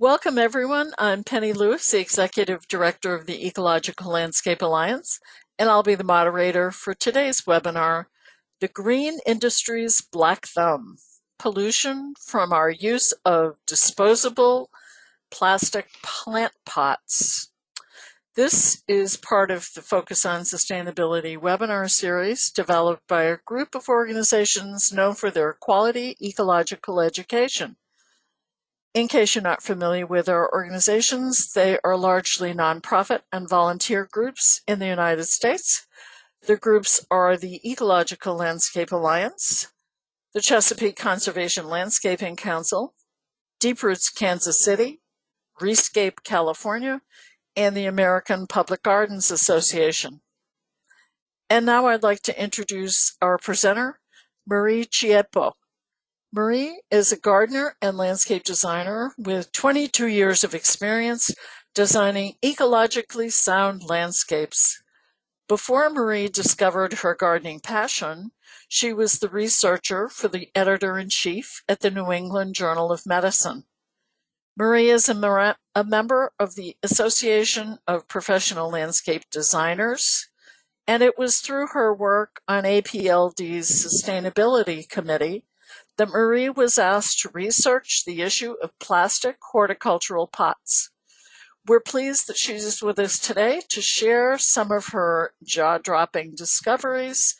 Welcome, everyone. I'm Penny Lewis, the Executive Director of the Ecological Landscape Alliance, and I'll be the moderator for today's webinar, The Green Industry's Black Thumb, Pollution from Our Use of Disposable Plastic Plant Pots. This is part of the Focus on Sustainability webinar series developed by a group of organizations known for their quality ecological education. In case you're not familiar with our organizations, they are largely nonprofit and volunteer groups in the United States. The groups are the Ecological Landscape Alliance, the Chesapeake Conservation Landscaping Council, Deep Roots Kansas City, Rescape California, and the American Public Gardens Association. And now I'd like to introduce our presenter, Marie Chieppo. Marie is a gardener and landscape designer with 22 years of experience designing ecologically sound landscapes. Before Marie discovered her gardening passion, she was the researcher for the editor-in-chief at the New England Journal of Medicine. Marie is a member of the Association of Professional Landscape Designers, and it was through her work on APLD's Sustainability Committee that Marie was asked to research the issue of plastic horticultural pots. We're pleased that she's with us today to share some of her jaw-dropping discoveries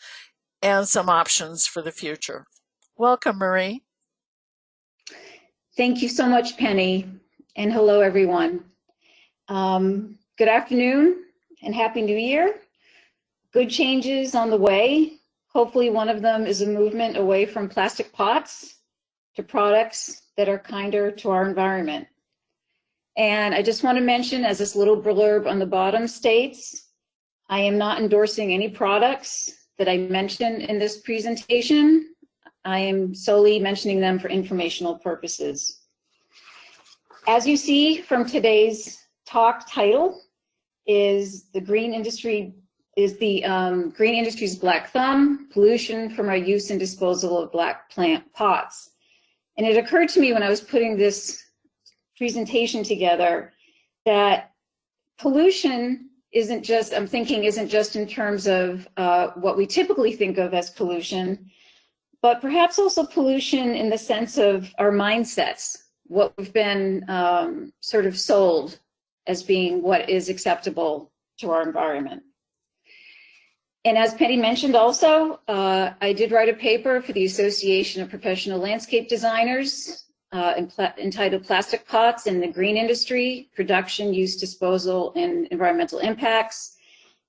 and some options for the future. Welcome, Marie. Thank you so much, Penny, and hello, everyone. Good afternoon and Happy New Year. Good changes on the way. Hopefully one of them is a movement away from plastic pots to products that are kinder to our environment. And I just want to mention, as this little blurb on the bottom states, I am not endorsing any products that I mention in this presentation. I am solely mentioning them for informational purposes. As you see from today's talk title is the green industry's black thumb, pollution from our use and disposal of black plant pots. And it occurred to me when I was putting this presentation together that pollution isn't just in terms of what we typically think of as pollution, but perhaps also pollution in the sense of our mindsets, what we've been sort of sold as being what is acceptable to our environment. And as Penny mentioned also, I did write a paper for the Association of Professional Landscape Designers entitled Plastic Pots in the Green Industry, Production, Use, Disposal, and Environmental Impacts.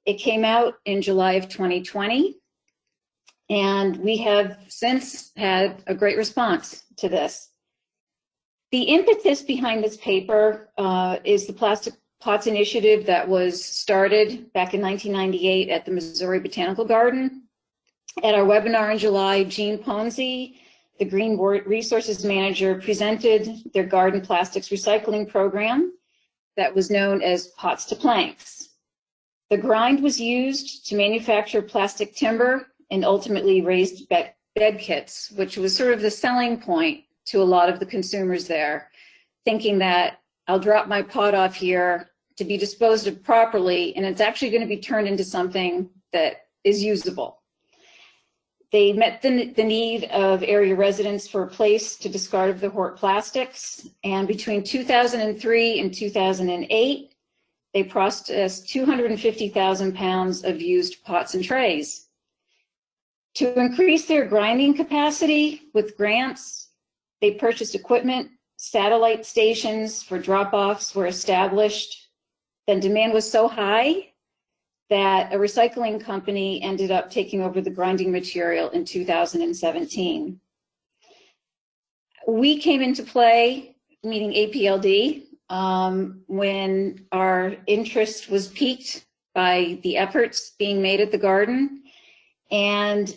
It came out in July of 2020. And we have since had a great response to this. The impetus behind this paper is the Plastic Pots Initiative that was started back in 1998 at the Missouri Botanical Garden. At our webinar in July, Jean Ponzi, the Green Resources Manager, presented their garden plastics recycling program that was known as Pots to Planks. The grind was used to manufacture plastic timber and ultimately raised bed kits, which was sort of the selling point to a lot of the consumers there, thinking that I'll drop my pot off here to be disposed of properly, and it's actually going to be turned into something that is usable. They met the need of area residents for a place to discard the hort plastics, and between 2003 and 2008, they processed 250,000 pounds of used pots and trays. To increase their grinding capacity with grants, they purchased equipment, satellite stations for drop-offs were established. Then demand was so high that a recycling company ended up taking over the grinding material in 2017. We came into play, meaning APLD, when our interest was piqued by the efforts being made at the garden. And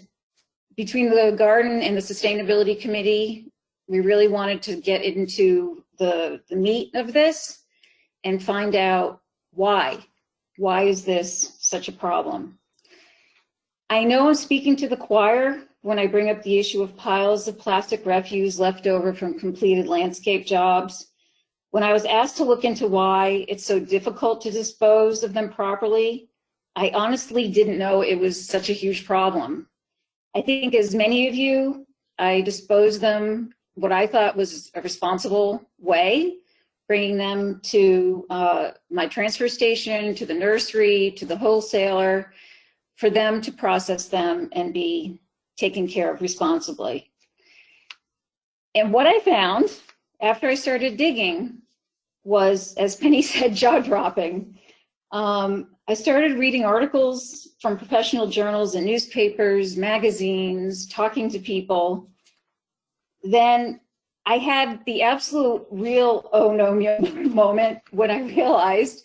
between the garden and the sustainability committee, we really wanted to get into the meat of this and find out why. Why is this such a problem? I know I'm speaking to the choir when I bring up the issue of piles of plastic refuse left over from completed landscape jobs, When I was asked to look into why it's so difficult to dispose of them properly, I honestly didn't know it was such a huge problem. I think, as many of you, I disposed them what I thought was a responsible way, bringing them to my transfer station, to the nursery, to the wholesaler, for them to process them and be taken care of responsibly. And what I found after I started digging was, as Penny said, jaw-dropping. I started reading articles from professional journals and newspapers, magazines, talking to people. Then I had the absolute real oh no moment when I realized,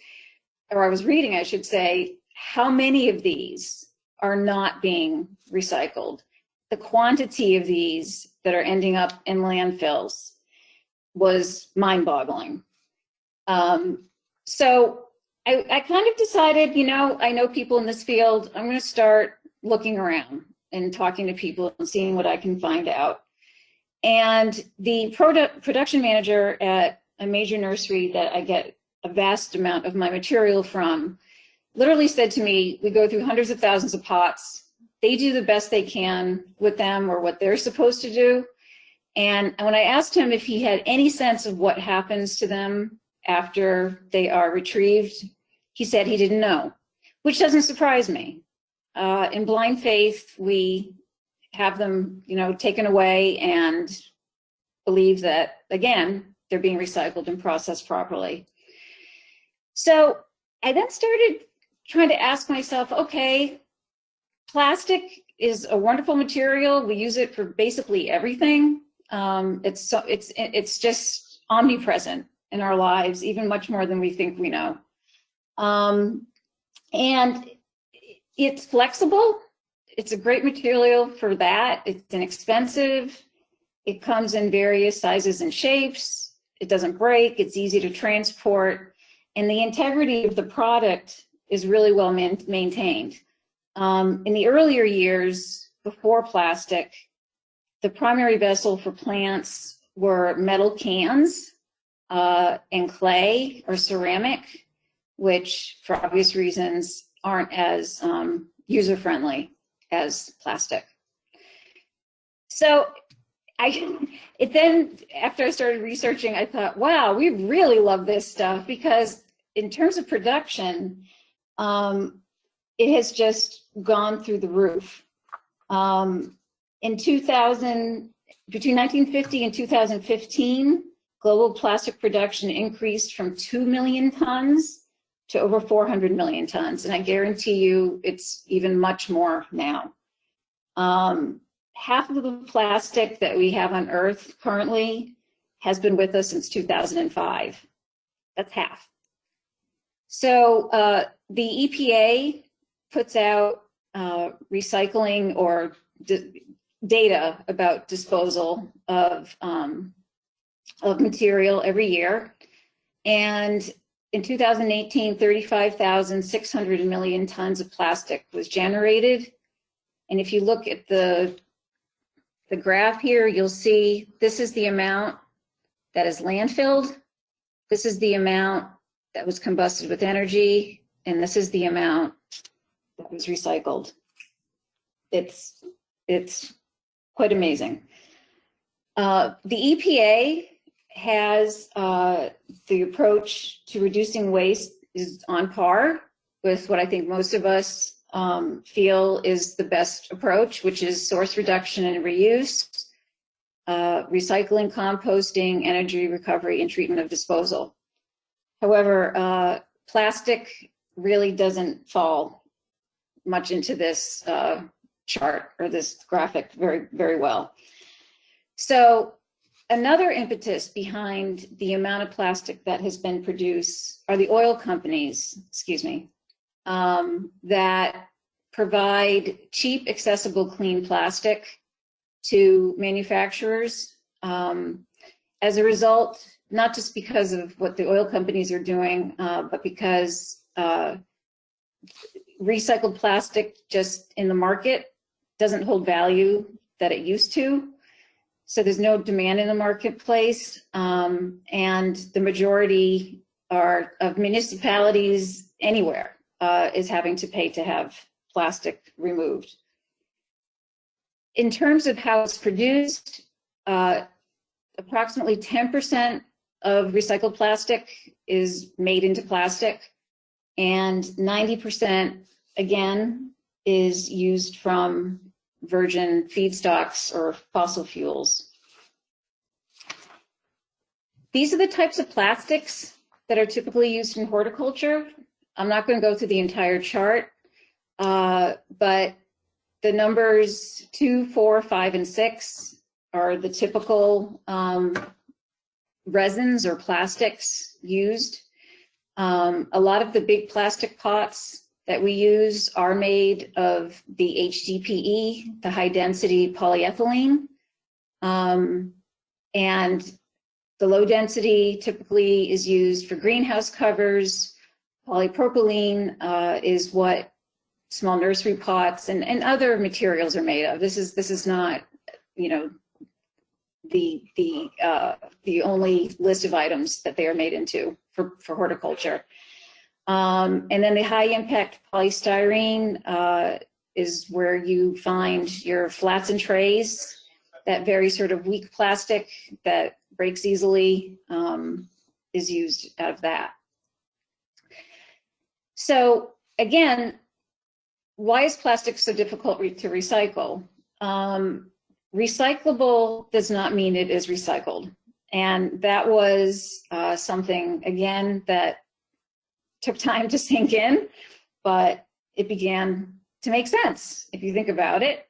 or I was reading, I should say, how many of these are not being recycled. The quantity of these that are ending up in landfills was mind-boggling. So I kind of decided, you know, I know people in this field, I'm going to start looking around and talking to people and seeing what I can find out. And the production manager at a major nursery that I get a vast amount of my material from literally said to me, we go through hundreds of thousands of pots. They do the best they can with them, or what they're supposed to do. And when I asked him if he had any sense of what happens to them after they are retrieved, he said he didn't know, which doesn't surprise me. In blind faith, we have them, you know, taken away and believe that, again, they're being recycled and processed properly. So I then started trying to ask myself, okay, plastic is a wonderful material. We use it for basically everything. It's just omnipresent in our lives, even much more than we think we know. And it's flexible. It's a great material for that. It's inexpensive. It comes in various sizes and shapes. It doesn't break. It's easy to transport. And the integrity of the product is really well maintained. In the earlier years, before plastic, the primary vessel for plants were metal cans and clay or ceramic, which, for obvious reasons, aren't as user-friendly as plastic. So then, after I started researching, I thought, wow, we really love this stuff, because in terms of production, it has just gone through the roof. In 2000, between 1950 and 2015, global plastic production increased from 2 million tons to over 400 million tons. And I guarantee you it's even much more now. Half of the plastic that we have on Earth currently has been with us since 2005. That's half. So the EPA puts out recycling or data about disposal of material every year. And in 2018, 35,600 million tons of plastic was generated. And if you look at the graph here, you'll see this is the amount that is landfilled. This is the amount that was combusted with energy. And this is the amount that was recycled. It's quite amazing. The EPA has the approach to reducing waste is on par with what I think most of us feel is the best approach, which is source reduction and reuse, recycling, composting, energy recovery, and treatment of disposal. However, plastic really doesn't fall much into this chart or this graphic very, very well. So another impetus behind the amount of plastic that has been produced are the oil companies, that provide cheap, accessible, clean plastic to manufacturers. As a result, not just because of what the oil companies are doing, but because recycled plastic just in the market doesn't hold value that it used to. So there's no demand in the marketplace, and the majority of municipalities anywhere is having to pay to have plastic removed. In terms of how it's produced, approximately 10% of recycled plastic is made into plastic, and 90%, again, is used from virgin feedstocks or fossil fuels. These are the types of plastics that are typically used in horticulture. I'm not going to go through the entire chart, but the numbers 2, 4, 5, and 6 are the typical resins or plastics used. A lot of the big plastic pots that we use are made of the HDPE, the high density polyethylene, and the low density typically is used for greenhouse covers. Polypropylene is what small nursery pots and other materials are made of. This is not, you know, the only list of items that they are made into for horticulture. And then the high impact polystyrene is where you find your flats and trays, that very sort of weak plastic that breaks easily is used out of that. So again, why is plastic so difficult to recycle? Recyclable does not mean it is recycled. And that was something, again, that took time to sink in, but it began to make sense if you think about it.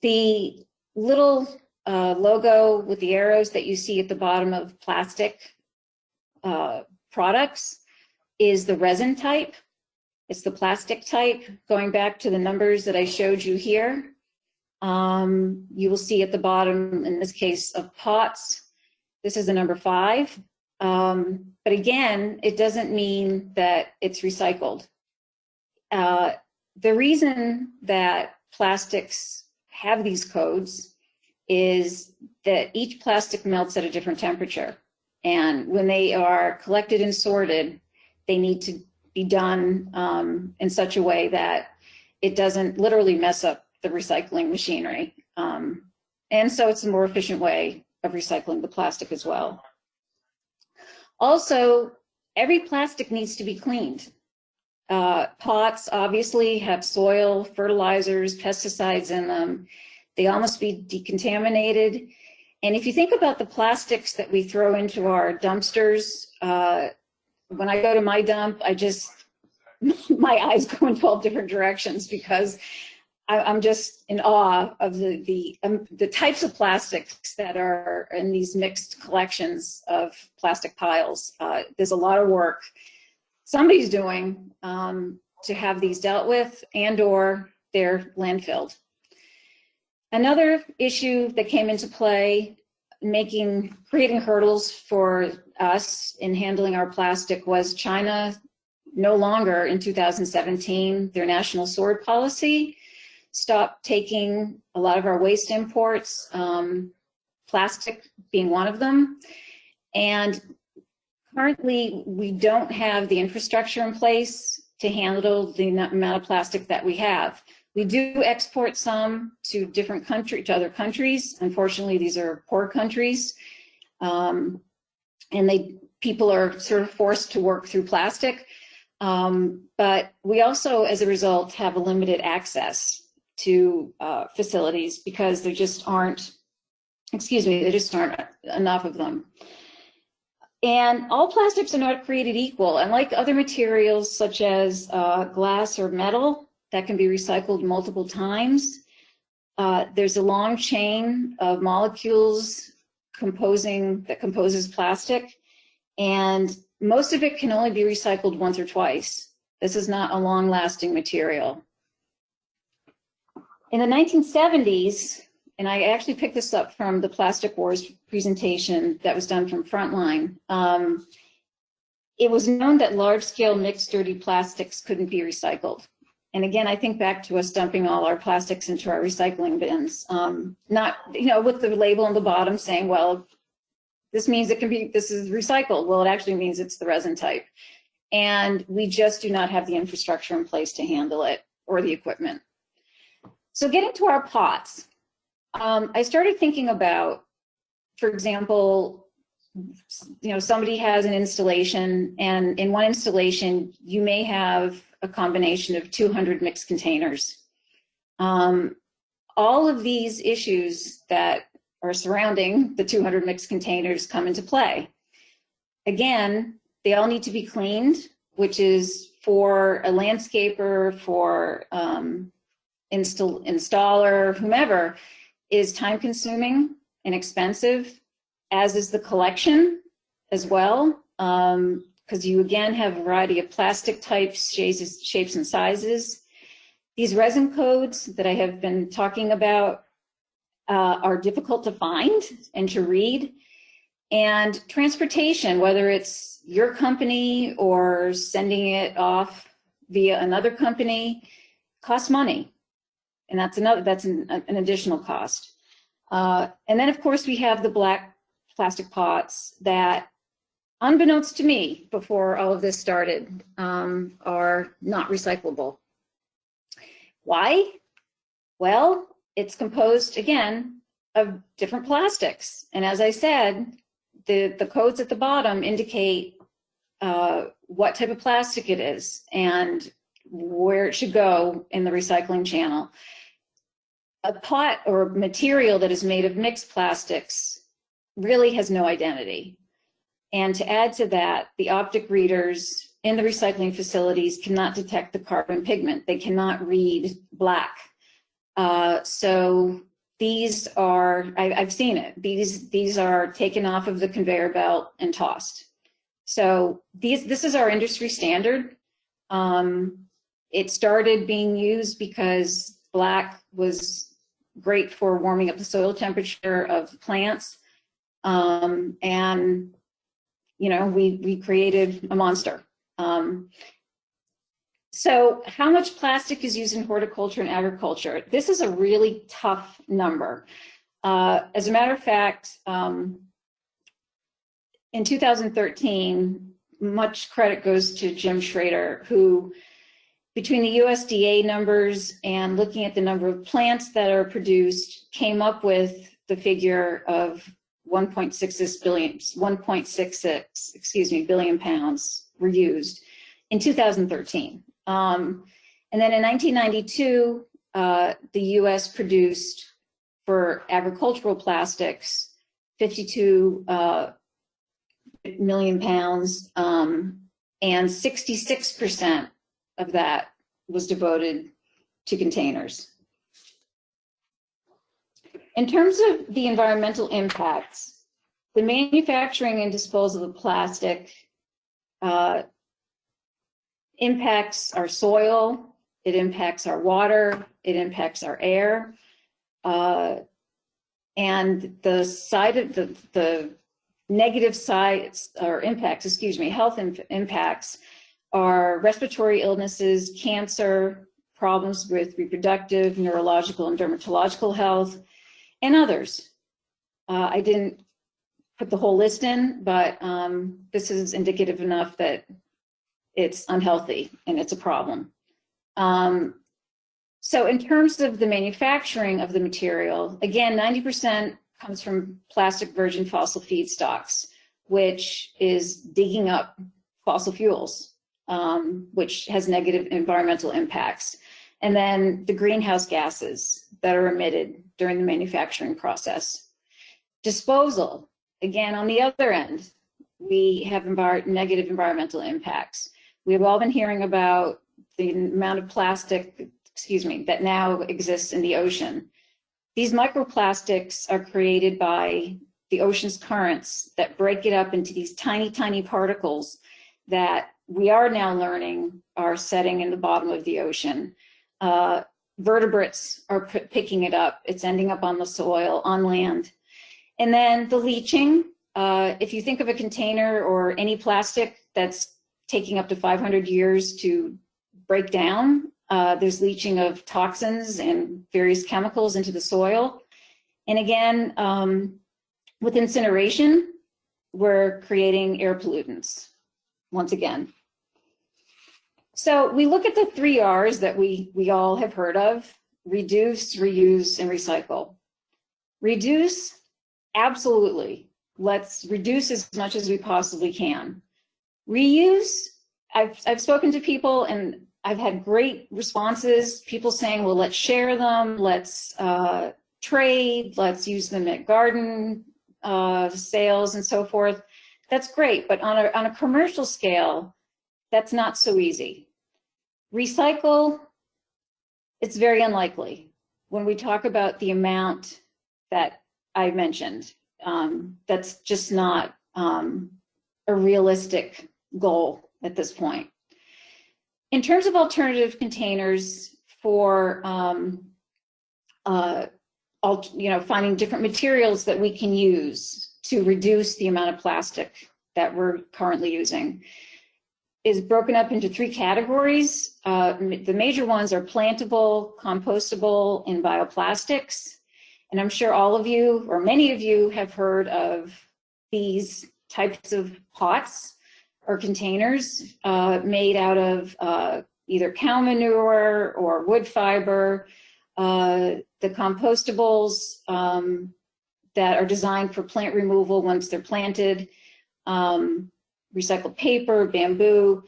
The little logo with the arrows that you see at the bottom of plastic products is the resin type. It's the plastic type. Going back to the numbers that I showed you here, you will see at the bottom, in this case of pots, this is the number 5. But again, it doesn't mean that it's recycled. The reason that plastics have these codes is that each plastic melts at a different temperature. And when they are collected and sorted, they need to be done in such a way that it doesn't literally mess up the recycling machinery. And so it's a more efficient way of recycling the plastic as well. Also, every plastic needs to be cleaned. Pots obviously have soil, fertilizers, pesticides in them. They all must be decontaminated. And if you think about the plastics that we throw into our dumpsters, when I go to my dump, my eyes go in 12 different directions because I'm just in awe of the types of plastics that are in these mixed collections of plastic piles. There's a lot of work somebody's doing to have these dealt with and/or they're landfilled. Another issue that came into play, creating hurdles for us in handling our plastic, was China no longer in 2017, their national sword policy stopped taking a lot of our waste imports, plastic being one of them. And currently, we don't have the infrastructure in place to handle the amount of plastic that we have. We do export some to other countries. Unfortunately, these are poor countries. And people are sort of forced to work through plastic. But we also, as a result, have a limited access to facilities because there just aren't enough of them. And all plastics are not created equal. And like other materials such as glass or metal that can be recycled multiple times, there's a long chain of molecules that composes plastic, and most of it can only be recycled once or twice. This is not a long-lasting material. In the 1970s, and I actually picked this up from the Plastic Wars presentation that was done from Frontline, it was known that large-scale mixed dirty plastics couldn't be recycled. And again, I think back to us dumping all our plastics into our recycling bins, not, with the label on the bottom saying, well, this means this is recycled. Well, it actually means it's the resin type. And we just do not have the infrastructure in place to handle it or the equipment. So getting to our pots, I started thinking about, for example, somebody has an installation, and in one installation, you may have a combination of 200 mixed containers. All of these issues that are surrounding the 200 mixed containers come into play. Again, they all need to be cleaned, which is for a landscaper, for installer, whomever, is time consuming and expensive, as is the collection as well, because you again have a variety of plastic types, shapes and sizes. These resin codes that I have been talking about are difficult to find and to read. And transportation, whether it's your company or sending it off via another company, costs money. And that's an additional cost. And then of course we have the black plastic pots that, unbeknownst to me before all of this started, are not recyclable. Why? Well, it's composed, again, of different plastics. And as I said, the codes at the bottom indicate what type of plastic it is and where it should go in the recycling channel. A pot or material that is made of mixed plastics really has no identity. And to add to that, the optic readers in the recycling facilities cannot detect the carbon pigment. They cannot read black. So these are, I've seen it. These are taken off of the conveyor belt and tossed. So this is our industry standard. It started being used because black was great for warming up the soil temperature of plants. And, we created a monster. So how much plastic is used in horticulture and agriculture? This is a really tough number. As a matter of fact, in 2013, much credit goes to Jim Schroeder, who, between the USDA numbers and looking at the number of plants that are produced, came up with the figure of 1.66 billion pounds were used in 2013. And then in 1992, the US produced, for agricultural plastics, 52 million pounds, and 66% of that was devoted to containers. In terms of the environmental impacts, the manufacturing and disposal of plastic impacts our soil, it impacts our water, it impacts our air, and the side of the negative sides or impacts, health impacts are respiratory illnesses, cancer, problems with reproductive, neurological, and dermatological health, and others. I didn't put the whole list in, but this is indicative enough that it's unhealthy and it's a problem. So in terms of the manufacturing of the material, again, 90% comes from plastic virgin fossil feedstocks, which is digging up fossil fuels, which has negative environmental impacts. And then the greenhouse gases that are emitted during the manufacturing process. Disposal, again, on the other end, we have negative environmental impacts. We've all been hearing about the amount of plastic, that now exists in the ocean. These microplastics are created by the ocean's currents that break it up into these tiny, tiny particles that we are now learning are setting in the bottom of the ocean. Vertebrates are picking it up. It's ending up on the soil, on land. And then the leaching, if you think of a container or any plastic that's taking up to 500 years to break down, There's leaching of toxins and various chemicals into the soil. And again, with incineration, we're creating air pollutants once again. So we look at the 3 R's that we all have heard of: reduce, reuse, and recycle. Reduce, absolutely. Let's reduce as much as we possibly can. Reuse, I've spoken to people and I've had great responses, people saying, well, let's share them, let's trade, let's use them at garden sales and so forth. That's great, but on a commercial scale, that's not so easy. Recycle, it's very unlikely. When we talk about the amount that I mentioned, that's just not a realistic goal at this point. In terms of alternative containers for finding different materials that we can use to reduce the amount of plastic that we're currently using, is broken up into 3 categories. The major ones are plantable, compostable, and bioplastics. And I'm sure all of you, or many of you, have heard of these types of pots or containers made out of either cow manure or wood fiber. The compostables that are designed for plant removal once they're planted, recycled paper, bamboo,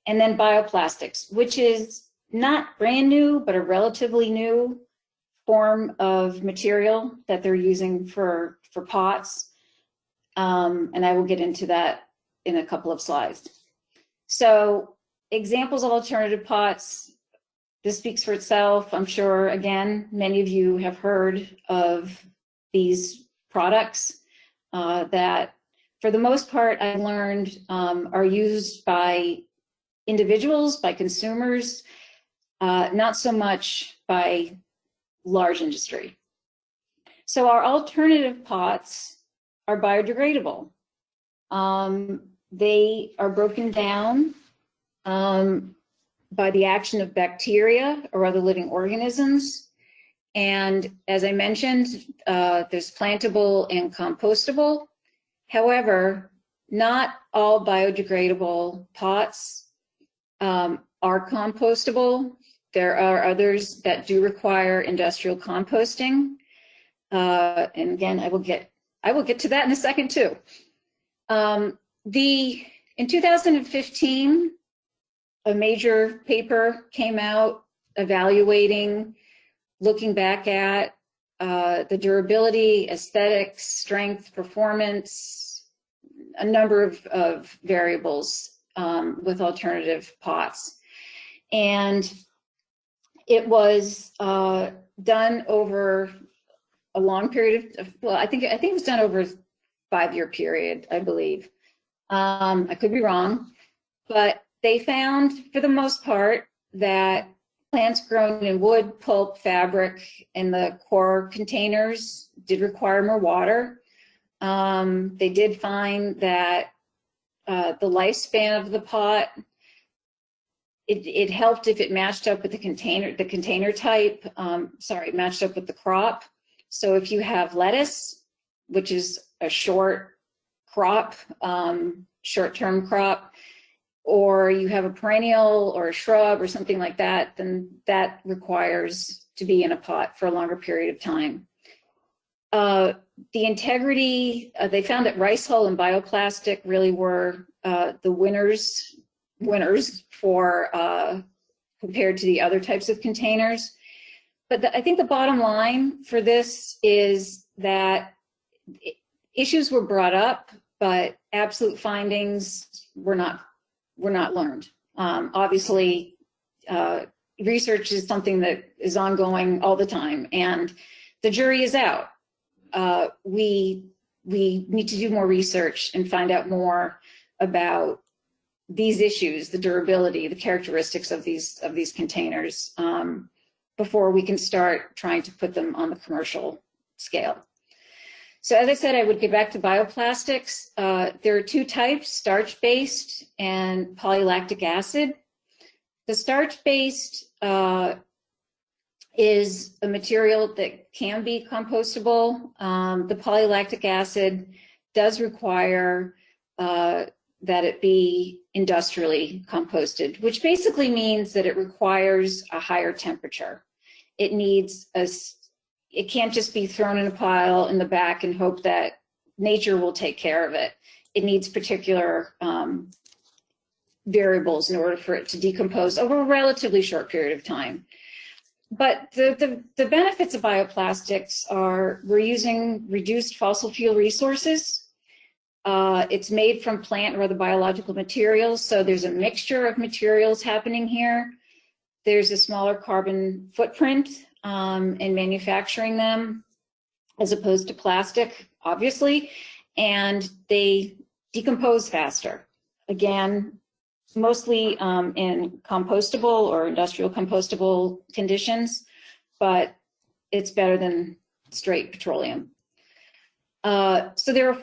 and then bioplastics, which is not brand new, but a relatively new form of material that they're using for pots. And I will get into that in a couple of slides. So examples of alternative pots, this speaks for itself. I'm sure, again, many of you have heard of these products that, for the most part, I learned are used by individuals, by consumers, not so much by large industry. So our alternative pots are biodegradable. They are broken down by the action of bacteria or other living organisms. And as I mentioned, there's plantable and compostable. However, not all biodegradable pots are compostable. There are others that do require industrial composting. And again, I will get to that in a second too. In 2015, a major paper came out evaluating, looking back at the durability, aesthetics, strength, performance, a number of variables with alternative pots. And it was done over a long period of, well, I think it was done over a 5-year period, I believe. I could be wrong, but they found, for the most part, that plants grown in wood, pulp, fabric, and the core containers did require more water. They did find that the lifespan of the pot, it helped if it matched up with the container type, matched up with the crop. So if you have lettuce, which is a short crop, short-term crop, or you have a perennial or a shrub or something like that, then that requires to be in a pot for a longer period of time. The integrity, they found that rice hull and bioplastic really were the winners for compared to the other types of containers. But I think the bottom line for this is that issues were brought up, but absolute findings were not learned. Obviously, research is something that is ongoing all the time, and the jury is out. We need to do more research and find out more about these issues, the durability, the characteristics of these containers, before we can start trying to put them on the commercial scale. So as I said, I would get back to bioplastics. There are 2 types, starch-based and polylactic acid. The starch-based is a material that can be compostable. The polylactic acid does require that it be industrially composted, which basically means that it requires a higher temperature. It needs it can't just be thrown in a pile in the back and hope that nature will take care of it. It needs particular variables in order for it to decompose over a relatively short period of time. But the benefits of bioplastics are we're using reduced fossil fuel resources. It's made from plant or other biological materials, so there's a mixture of materials happening here. There's a smaller carbon footprint in manufacturing them as opposed to plastic, obviously, and they decompose faster. Again, mostly in compostable or industrial compostable conditions, but it's better than straight petroleum. So there are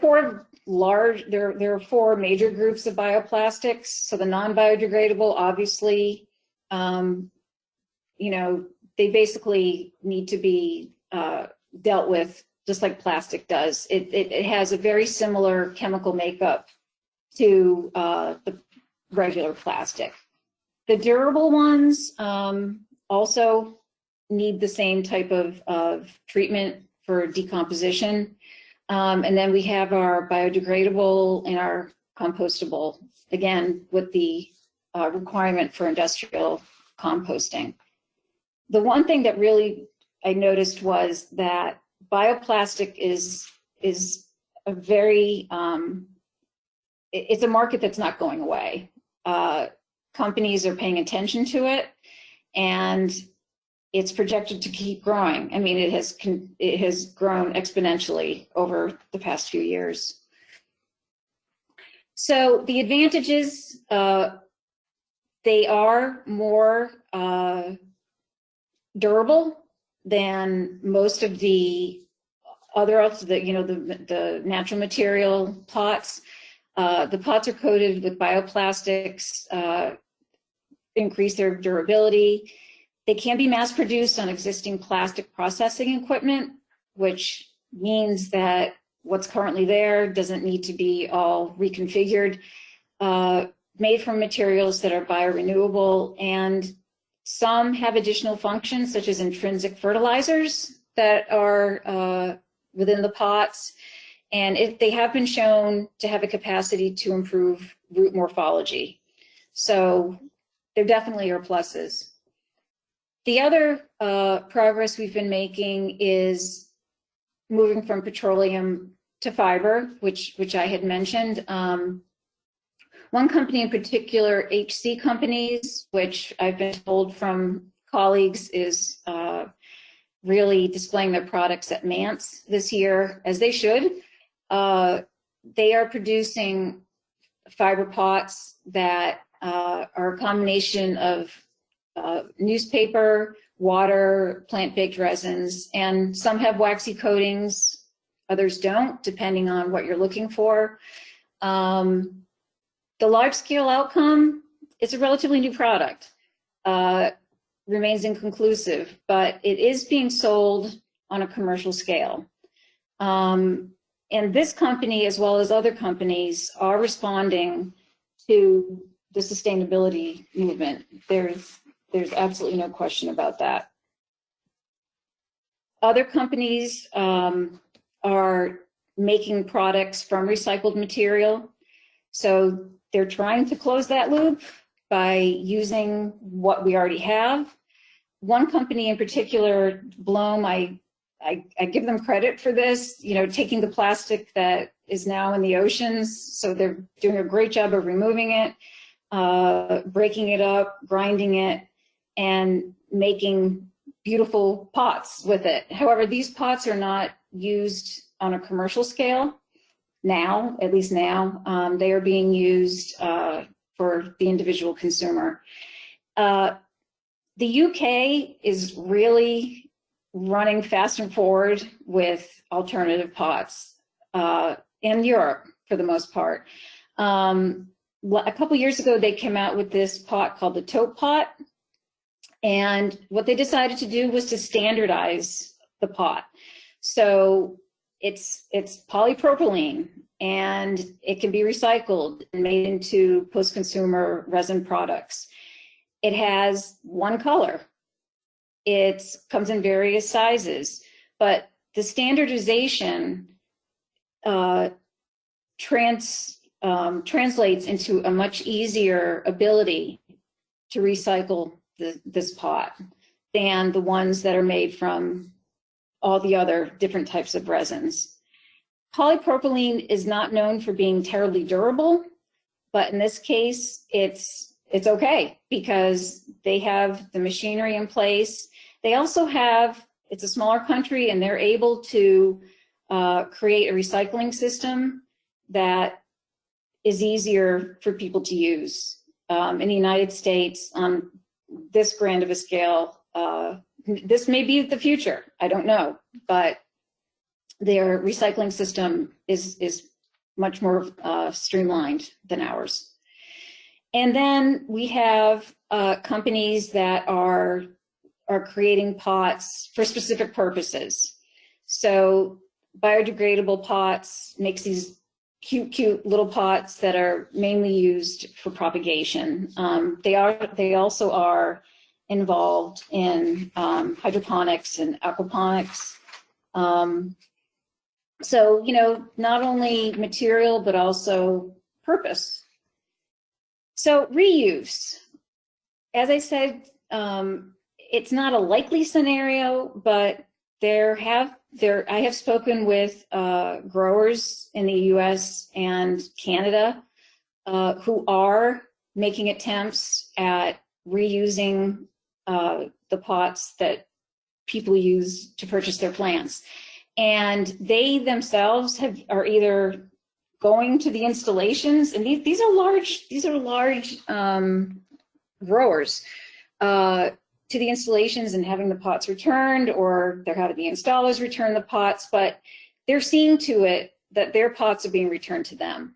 four major groups of bioplastics. So the non-biodegradable, obviously, you know, they basically need to be dealt with just like plastic does. It has a very similar chemical makeup to the regular plastic. The durable ones also need the same type of treatment for decomposition. And then we have our biodegradable and our compostable, again, with the requirement for industrial composting. The one thing that really I noticed was that bioplastic is a very, it's a market that's not going away. Companies are paying attention to it, and it's projected to keep growing. I mean, it has grown exponentially over the past few years. So the advantages, they are more durable than most of the other, the natural material pots. The pots are coated with bioplastics, increase their durability. They can be mass produced on existing plastic processing equipment, which means that what's currently there doesn't need to be all reconfigured, made from materials that are biorenewable, and some have additional functions such as intrinsic fertilizers that are within the pots, and they have been shown to have a capacity to improve root morphology. So there definitely are pluses. The other progress we've been making is moving from petroleum to fiber, which I had mentioned. One company in particular, HC Companies, which I've been told from colleagues is really displaying their products at MANTS this year, as they should. They are producing fiber pots that are a combination of newspaper, water, plant-baked resins, and some have waxy coatings, others don't, depending on what you're looking for. The large-scale outcome, it's a relatively new product, remains inconclusive, but it is being sold on a commercial scale. And this company, as well as other companies, are responding to the sustainability movement. There's absolutely no question about that. Other companies are making products from recycled material. So they're trying to close that loop by using what we already have. One company in particular, Bloom, I give them credit for this, taking the plastic that is now in the oceans. So they're doing a great job of removing it, breaking it up, grinding it, and making beautiful pots with it. However, these pots are not used on a commercial scale now, at least now. They are being used for the individual consumer. The UK is really running fast and forward with alternative pots, in Europe for the most part. A couple years ago, they came out with this pot called the taupe pot. And what they decided to do was to standardize the pot. So it's polypropylene, and it can be recycled and made into post-consumer resin products. It has one color. It comes in various sizes, but the standardization translates into a much easier ability to recycle this pot than the ones that are made from all the other different types of resins. Polypropylene is not known for being terribly durable, but in this case, it's okay because they have the machinery in place. They also have, it's a smaller country, and they're able to create a recycling system that is easier for people to use. In the United States, on this grand of a scale, this may be the future, I don't know, but their recycling system is much more streamlined than ours. And then we have companies that are creating pots for specific purposes. So biodegradable pots makes these cute little pots that are mainly used for propagation. They also are involved in hydroponics and aquaponics. So, you know, not only material, but also purpose. So reuse, as I said, it's not a likely scenario, but I have spoken with growers in the US and Canada who are making attempts at reusing the pots that people use to purchase their plants. And they themselves are either going to the installations, and these are large growers, to the installations and having the pots returned, or they're having the installers return the pots, but they're seeing to it that their pots are being returned to them.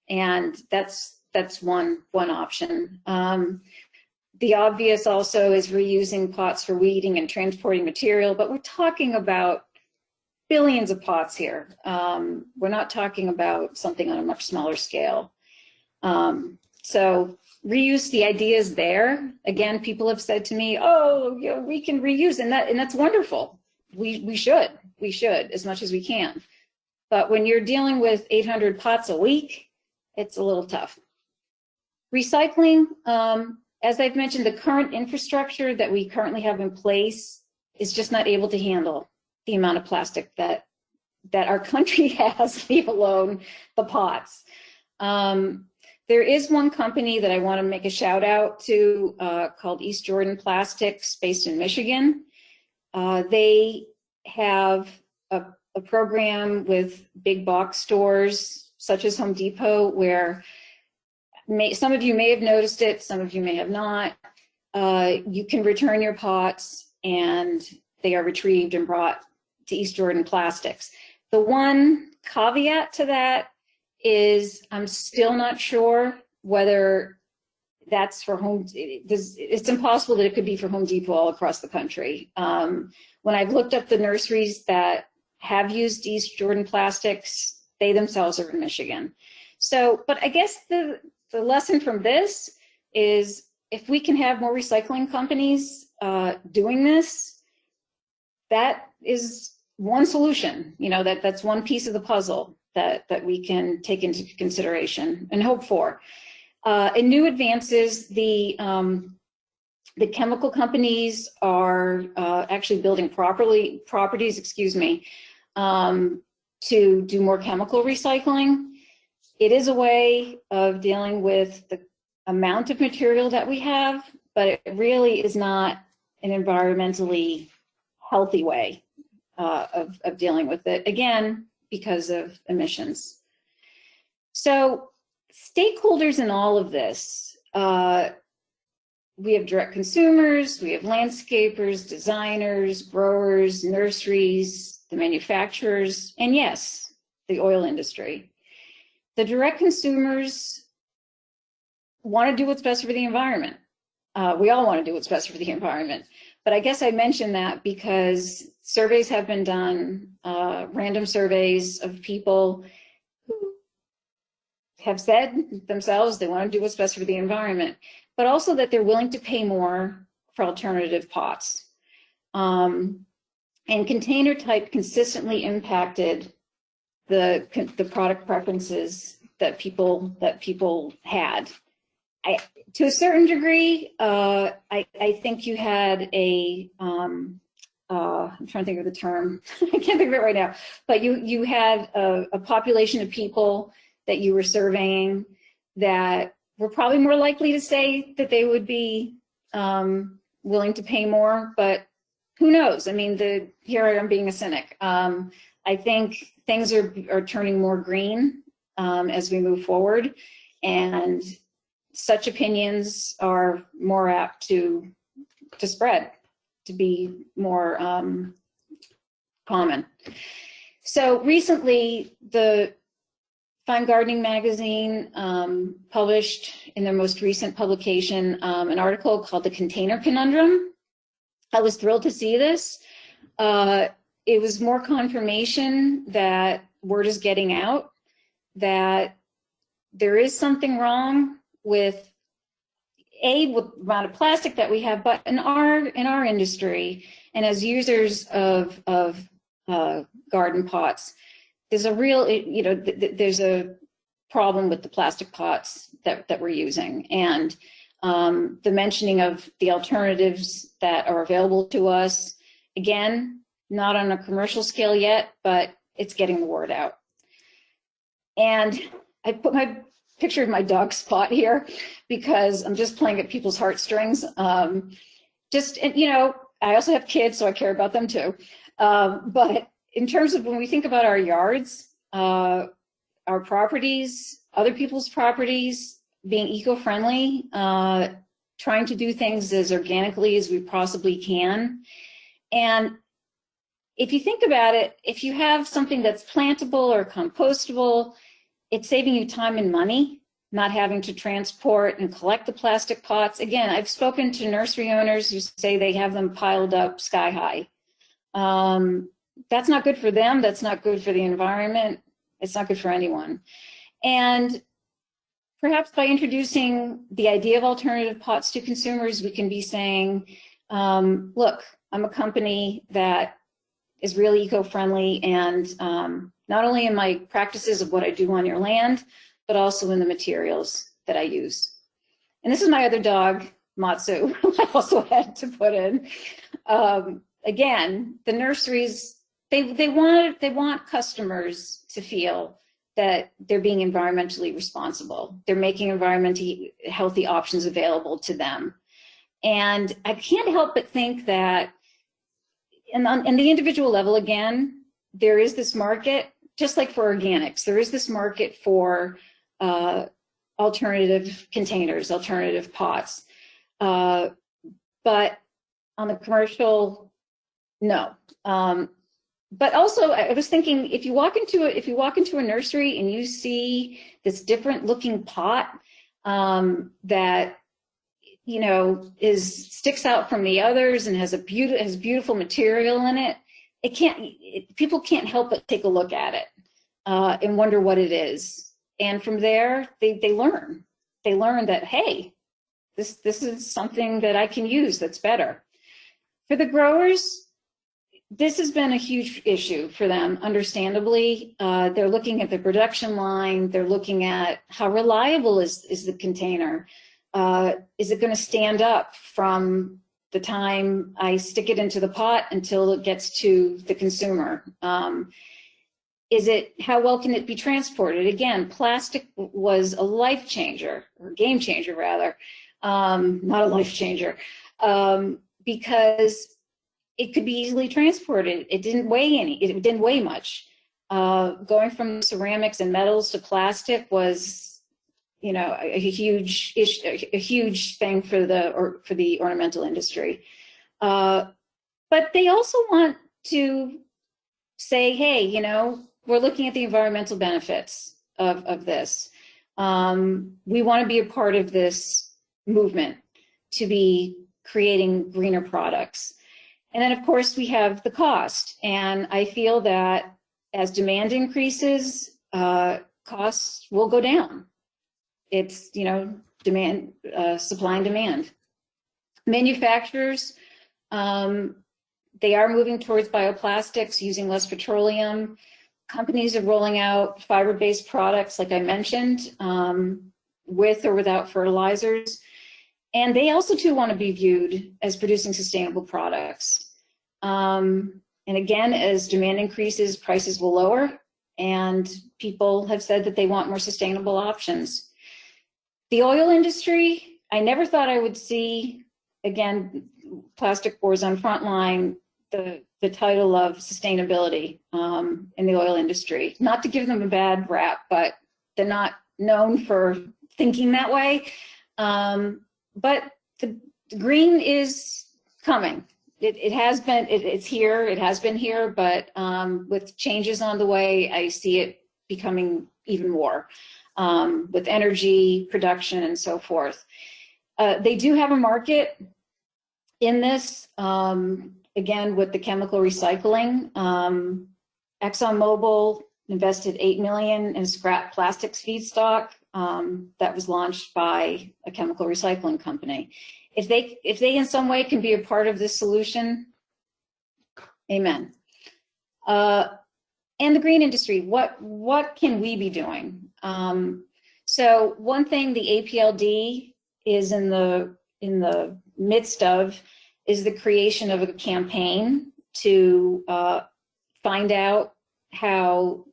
And that's one option. The obvious also is reusing pots for weeding and transporting material, but we're talking about billions of pots here. We're not talking about something on a much smaller scale. So reuse, the idea is there. Again, people have said to me, oh, you know, we can reuse, and that's wonderful. We should as much as we can. But when you're dealing with 800 pots a week, it's a little tough. Recycling, as I've mentioned, the current infrastructure that we currently have in place is just not able to handle the amount of plastic that our country has, leave alone the pots. There is one company that I want to make a shout out to called East Jordan Plastics, based in Michigan. They have a program with big box stores such as Home Depot, where some of you may have noticed it, some of you may have not. You can return your pots and they are retrieved and brought to East Jordan Plastics. The one caveat to that is I'm still not sure whether that's for it's impossible that it could be for Home Depot all across the country. When I've looked up the nurseries that have used East Jordan Plastics, they themselves are in Michigan. So, but I guess the lesson from this is if we can have more recycling companies doing this, that is one solution. You know, that's one piece of the puzzle that we can take into consideration and hope for. In new advances, the chemical companies are actually building properties, excuse me, to do more chemical recycling. It is a way of dealing with the amount of material that we have, but it really is not an environmentally healthy way of dealing with it, again, because of emissions. So stakeholders in all of this, we have direct consumers, we have landscapers, designers, growers, nurseries, the manufacturers, and yes, the oil industry. The direct consumers want to do what's best for the environment. We all want to do what's best for the environment. But I guess I mentioned that because surveys have been done, random surveys of people who have said themselves they want to do what's best for the environment, but also that they're willing to pay more for alternative pots. And container type consistently impacted the product preferences that people had. To a certain degree, I think you had a, I'm trying to think of the term, I can't think of it right now, but you had a population of people that you were surveying that were probably more likely to say that they would be willing to pay more, but who knows? I mean, here I am being a cynic. I think things are turning more green as we move forward, and such opinions are more apt to spread, to be more common. So recently, the Fine Gardening magazine published in their most recent publication an article called The Container Conundrum. I was thrilled to see this. It was more confirmation that word is getting out, that there is something wrong with the amount of plastic that we have, but in our industry and as users of garden pots, there's a real, there's a problem with the plastic pots that we're using, and the mentioning of the alternatives that are available to us. Again, not on a commercial scale yet, but it's getting the word out. And I put my picture of my dog Spot here because I'm just playing at people's heartstrings. I also have kids, so I care about them too. But in terms of when we think about our yards, our properties, other people's properties, being eco-friendly, trying to do things as organically as we possibly can. And if you think about it, if you have something that's plantable or compostable, it's saving you time and money, not having to transport and collect the plastic pots. Again, I've spoken to nursery owners who say they have them piled up sky high. That's not good for them. That's not good for the environment. It's not good for anyone. And perhaps by introducing the idea of alternative pots to consumers, we can be saying, look, I'm a company that is really eco-friendly, and not only in my practices of what I do on your land, but also in the materials that I use. And this is my other dog, Matsu, I also had to put in. Again, the nurseries, they want customers to feel that they're being environmentally responsible. They're making environmentally healthy options available to them. And I can't help but think that in the individual level, again, there is this market, just like for organics, there is this market for alternative containers, alternative pots. But on the commercial, no. But also, I was thinking, if you walk into a nursery and you see this different looking pot that sticks out from the others and has beautiful material in it, people can't help but take a look at it and wonder what it is. And from there, they learn that, hey, this is something that I can use that's better. For the growers, this has been a huge issue for them, understandably. They're looking at the production line. They're looking at how reliable is the container. Is it going to stand up from the time I stick it into the pot until it gets to the consumer? How well can it be transported? Again, plastic was a life changer, or game changer rather, not a life changer, because it could be easily transported. It didn't weigh much. Going from ceramics and metals to plastic was, a huge thing for the ornamental industry. But they also want to say, hey, we're looking at the environmental benefits of this. We want to be a part of this movement. to be creating greener products. And then of course we have the cost. And I feel that as demand increases, costs will go down. It's, you know, demand, supply and demand. Manufacturers, they are moving towards bioplastics, using less petroleum. Companies are rolling out fiber-based products, like I mentioned, with or without fertilizers. And they also too want to be viewed as producing sustainable products. And again, as demand increases, prices will lower, and people have said that they want more sustainable options. The oil industry, I never thought I would see, again, Plastic Wars on Frontline, the title of sustainability in the oil industry. Not to give them a bad rap, but they're not known for thinking that way. But the green is coming. It has been, it's here, it has been here, but with changes on the way, I see it becoming even more with energy production and so forth. They do have a market in this, again, with the chemical recycling. ExxonMobil invested $8 million in scrap plastics feedstock that was launched by a chemical recycling company. If they in some way can be a part of this solution, amen. And the green industry, what can we be doing? So one thing the APLD is in the midst of is the creation of a campaign to find out how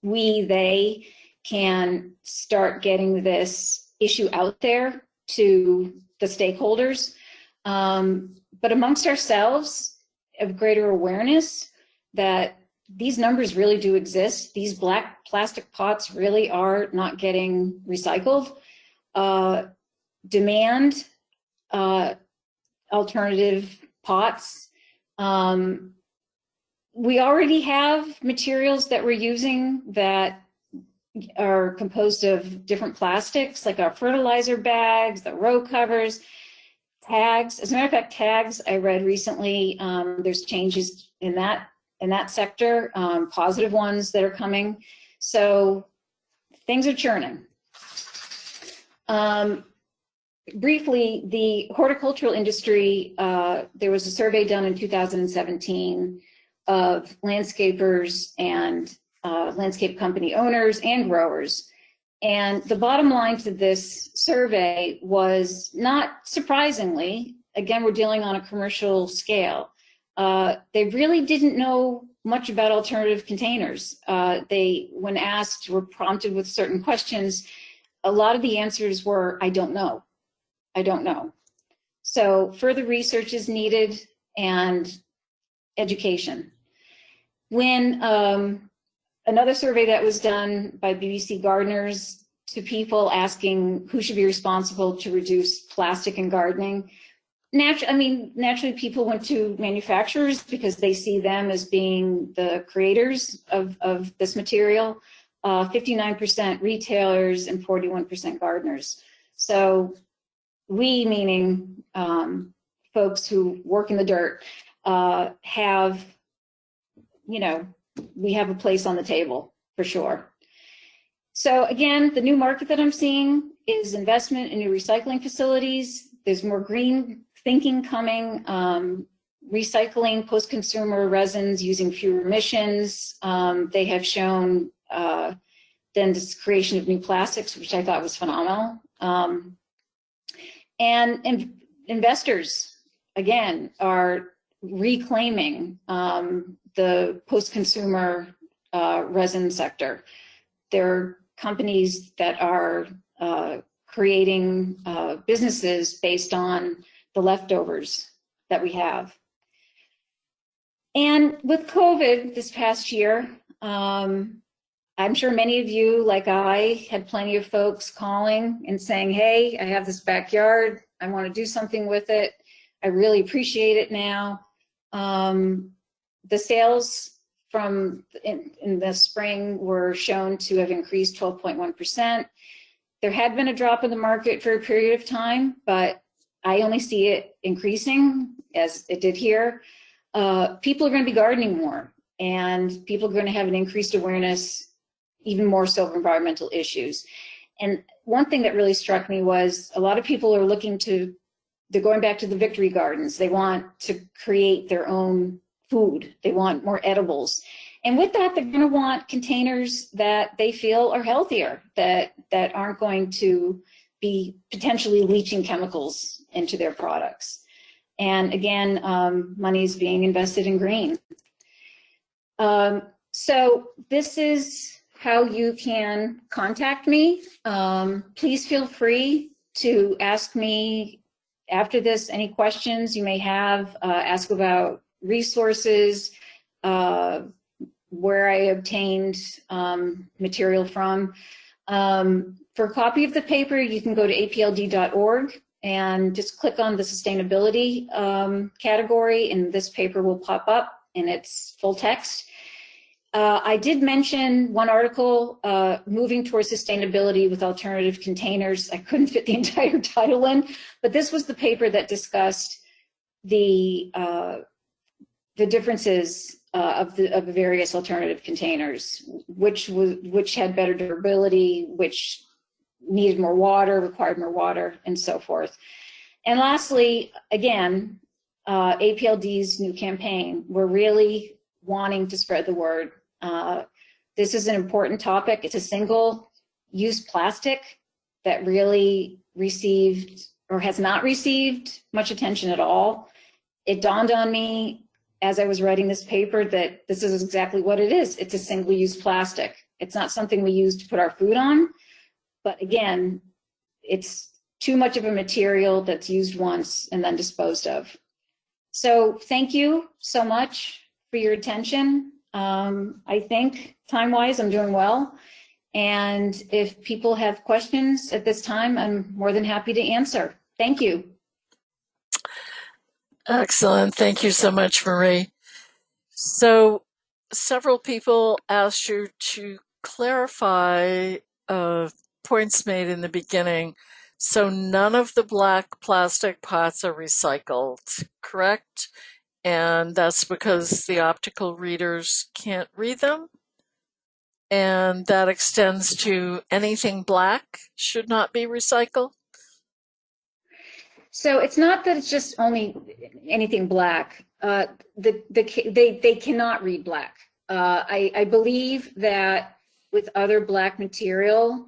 they can start getting this issue out there to the stakeholders, but amongst ourselves, of greater awareness that these numbers really do exist. These black plastic pots really are not getting recycled. Demand alternative pots. We already have materials that we're using that are composed of different plastics, like our fertilizer bags, the row covers, tags. As a matter of fact, tags, I read recently, there's changes in that sector, positive ones that are coming. So things are churning. Briefly, the horticultural industry, there was a survey done in 2017 of landscapers and landscape company owners and growers. And the bottom line to this survey was, not surprisingly, again, we're dealing on a commercial scale. They really didn't know much about alternative containers. They, when asked, were prompted with certain questions. A lot of the answers were, I don't know. I don't know. So further research is needed and education. When another survey that was done by BBC Gardeners to people asking who should be responsible to reduce plastic in gardening, naturally people went to manufacturers because they see them as being the creators of this material, 59% retailers and 41% gardeners. So we, meaning folks who work in the dirt, have, you know, we have a place on the table for sure. So again, the new market that I'm seeing is investment in new recycling facilities. There's more green thinking coming, recycling post-consumer resins using fewer emissions. They have shown then this creation of new plastics, which I thought was phenomenal. And investors, again, are reclaiming the post-consumer resin sector. There are companies that are creating businesses based on the leftovers that we have. And with COVID this past year, I'm sure many of you, like I, had plenty of folks calling and saying, hey, I have this backyard, I want to do something with it, I really appreciate it now. The sales from in the spring were shown to have increased 12.1%. There had been a drop in the market for a period of time, but I only see it increasing as it did here. People are going to be gardening more, and people are going to have an increased awareness, even more so, of environmental issues. And one thing that really struck me was a lot of people are they're going back to the victory gardens. They want to create their own food. They want more edibles. And with that, they're going to want containers that they feel are healthier, that aren't going to be potentially leaching chemicals into their products. And again, money is being invested in green. So this is how you can contact me. Please feel free to ask me after this any questions you may have. Ask about resources, where I obtained material from. For a copy of the paper, you can go to apld.org and just click on the sustainability category, and this paper will pop up in its full text. I did mention one article, Moving Towards Sustainability with Alternative Containers. I couldn't fit the entire title in, but this was the paper that discussed the differences of the various alternative containers, which had better durability, which needed more water, required more water, and so forth. And lastly, again, APLD's new campaign, we're really wanting to spread the word. This is an important topic. It's a single-use plastic that really received or has not received much attention at all. It dawned on me as I was writing this paper that this is exactly what it is. It's a single-use plastic. It's not something we use to put our food on, but again, it's too much of a material that's used once and then disposed of. So thank you so much for your attention. I think time-wise, I'm doing well. And if people have questions at this time, I'm more than happy to answer. Thank you. Excellent. Thank you so much, Marie. So several people asked you to clarify points made in the beginning. So none of the black plastic pots are recycled, correct? And that's because the optical readers can't read them? And that extends to anything black should not be recycled? So it's not that it's just only anything black. They cannot read black. I believe that with other black material,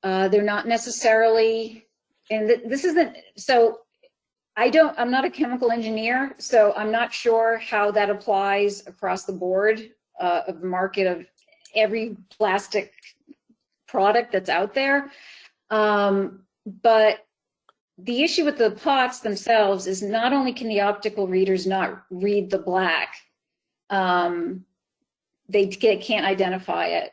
they're not necessarily, and this isn't, so I'm not a chemical engineer, so I'm not sure how that applies across the board of the market of every plastic product that's out there. But the issue with the pots themselves is not only can the optical readers not read the black, they can't identify it.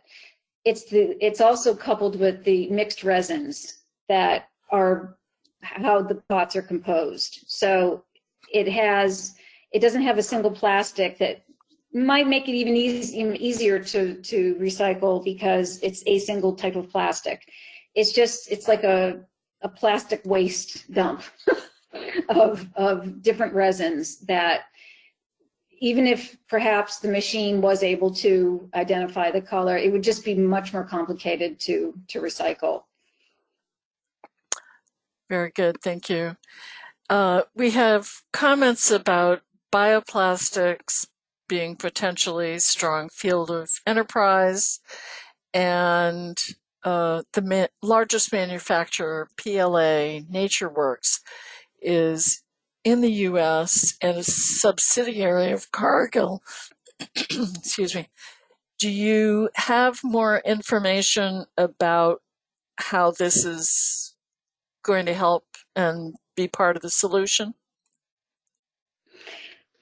It's also coupled with the mixed resins that are how the pots are composed. So it doesn't have a single plastic that might make it even easier to recycle because it's a single type of plastic. It's like a plastic waste dump of different resins that even if perhaps the machine was able to identify the color, it would just be much more complicated to recycle. Very good, thank you. We have comments about bioplastics being potentially strong field of enterprise, and the largest manufacturer, PLA, NatureWorks, is in the U.S. and a subsidiary of Cargill. Excuse me. Do you have more information about how this is going to help and be part of the solution?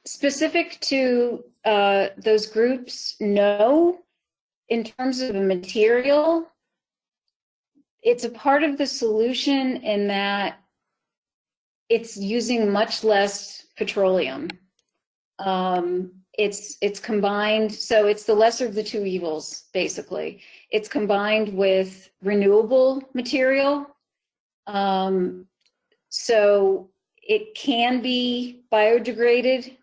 Specific to those groups, no. In terms of the material, it's a part of the solution in that it's using much less petroleum. It's combined, so it's the lesser of the two evils, basically. It's combined with renewable material. So it can be biodegraded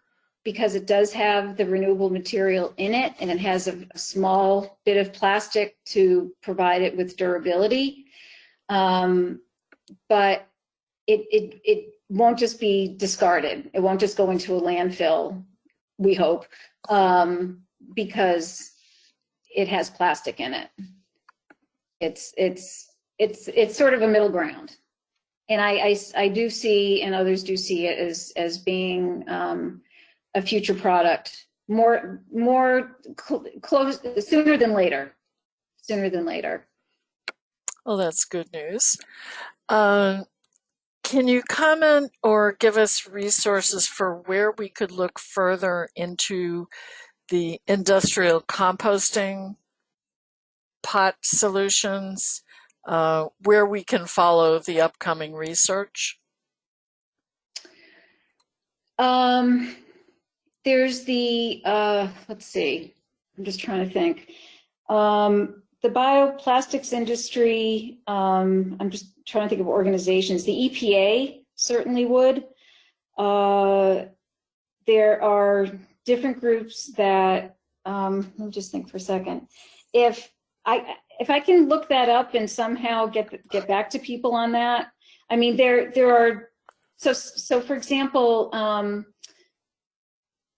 because it does have the renewable material in it, and it has a small bit of plastic to provide it with durability. But it won't just be discarded. It won't just go into a landfill, we hope, because it has plastic in it. It's sort of a middle ground. And I do see, and others do see it as being a future product, more close, sooner than later. Well, that's good news. Can you comment or give us resources for where we could look further into the industrial composting pot solutions, where we can follow the upcoming research? There's the, let's see, I'm just trying to think. The bioplastics industry, I'm just trying to think of organizations. The EPA certainly would. There are different groups that, let me just think for a second. If I can look that up and somehow get back to people on that. I mean, there are, so for example,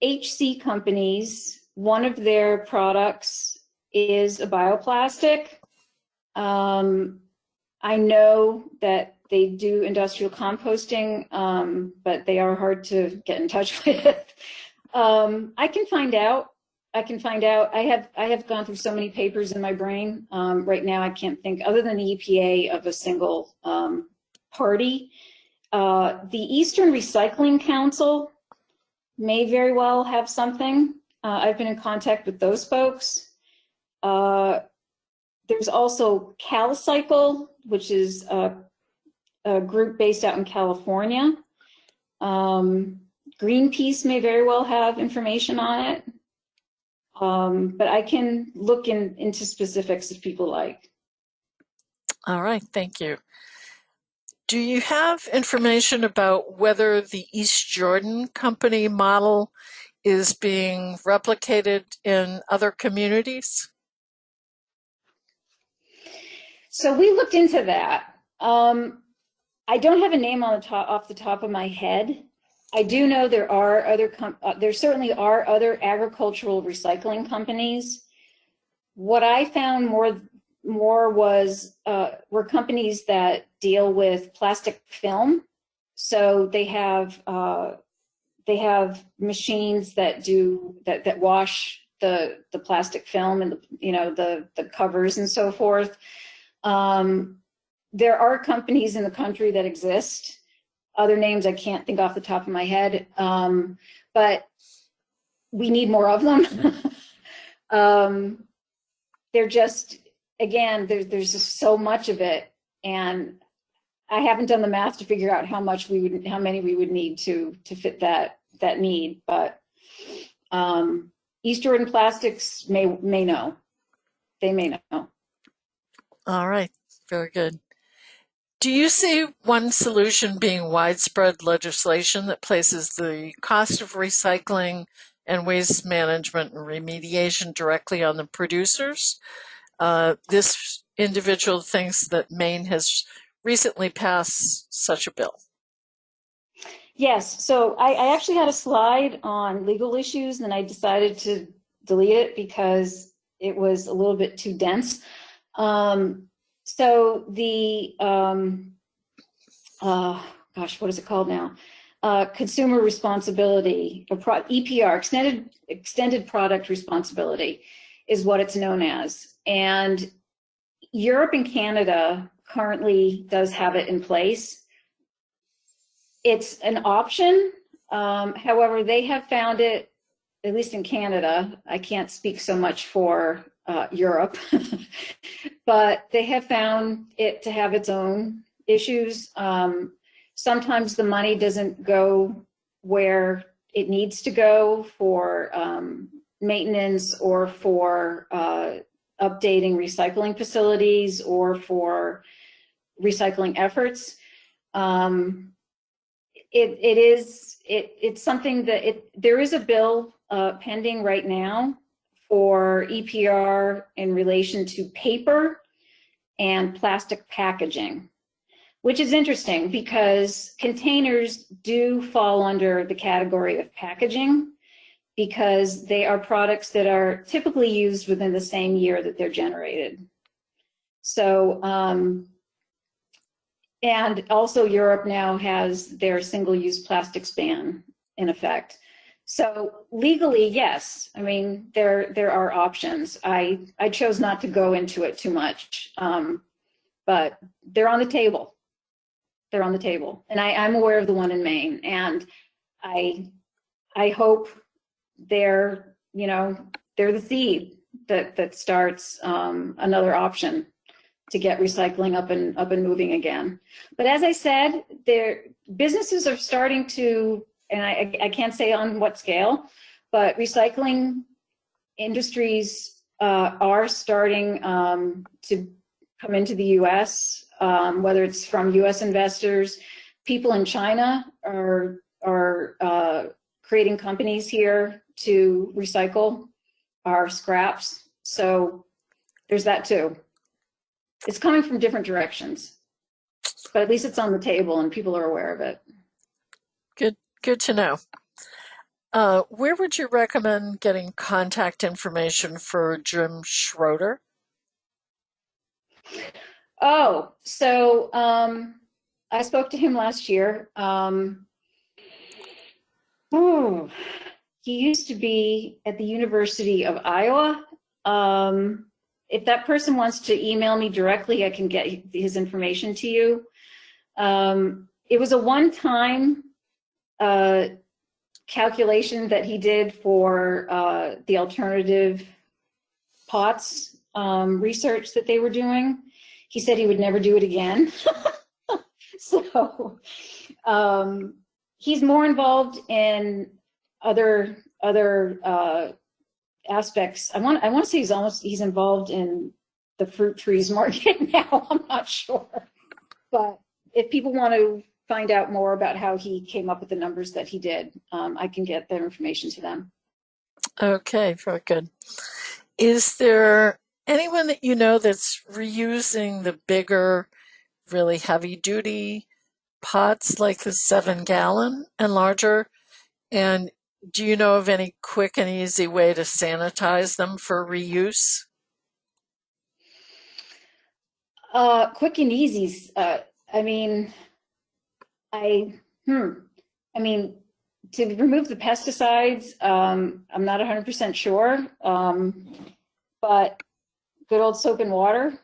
HC companies, one of their products is a bioplastic. I know that they do industrial composting, but they are hard to get in touch with. I can find out. I have gone through so many papers in my brain. Right now, I can't think, other than the EPA, of a single party. The Eastern Recycling Council may very well have something. I've been in contact with those folks. There's also CalCycle, which is a group based out in California. Greenpeace may very well have information on it. But I can look into specifics if people like. All right, thank you. Do you have information about whether the East Jordan Company model is being replicated in other communities? So we looked into that. I don't have a name on the top, off the top of my head. I do know there are other, there certainly are other agricultural recycling companies. What I found more was were companies that deal with plastic film. So they have machines that do that wash the plastic film and the covers and so forth. There are companies in the country that exist. Other names I can't think off the top of my head, but we need more of them. They're just, again, there's just so much of it, and I haven't done the math to figure out how many we would need to fit that need. But East Jordan Plastics may know. They may know. All right, very good. Do you see one solution being widespread legislation that places the cost of recycling and waste management and remediation directly on the producers? This individual thinks that Maine has recently passed such a bill. Yes, so I actually had a slide on legal issues, and I decided to delete it because it was a little bit too dense. So the, gosh, what is it called now? Consumer responsibility, EPR, extended product responsibility is what it's known as. And Europe and Canada currently does have it in place. It's an option. However, they have found it, at least in Canada, I can't speak so much for Europe, but they have found it to have its own issues. Sometimes the money doesn't go where it needs to go for maintenance or for updating recycling facilities or for recycling efforts. It's something that there is a bill pending right now for EPR in relation to paper and plastic packaging, which is interesting because containers do fall under the category of packaging because they are products that are typically used within the same year that they're generated. So, and also Europe now has their single-use plastics ban in effect. So legally, yes, I mean, there are options. I chose not to go into it too much, but they're on the table. They're on the table. And I'm aware of the one in Maine, and I hope they're the seed that starts another option to get recycling up and moving again. But as I said, businesses are starting to, and I can't say on what scale, but recycling industries are starting to come into the U.S., whether it's from U.S. investors. People in China are creating companies here to recycle our scraps. So there's that too. It's coming from different directions, but at least it's on the table and people are aware of it. Good to know. Where would you recommend getting contact information for Jim Schroeder? Oh, so I spoke to him last year. He used to be at the University of Iowa. If that person wants to email me directly, I can get his information to you. It was a one-time calculation that he did for the alternative pots research that they were doing. He said he would never do it again. So he's more involved in other aspects. I want to say he's involved in the fruit trees market now. I'm not sure, but if people want to find out more about how he came up with the numbers that he did, I can get that information to them. Okay, very good. Is there anyone that you know that's reusing the bigger, really heavy-duty pots like the 7-gallon and larger? And do you know of any quick and easy way to sanitize them for reuse? Quick and easy. I mean, to remove the pesticides, I'm not 100% sure, but good old soap and water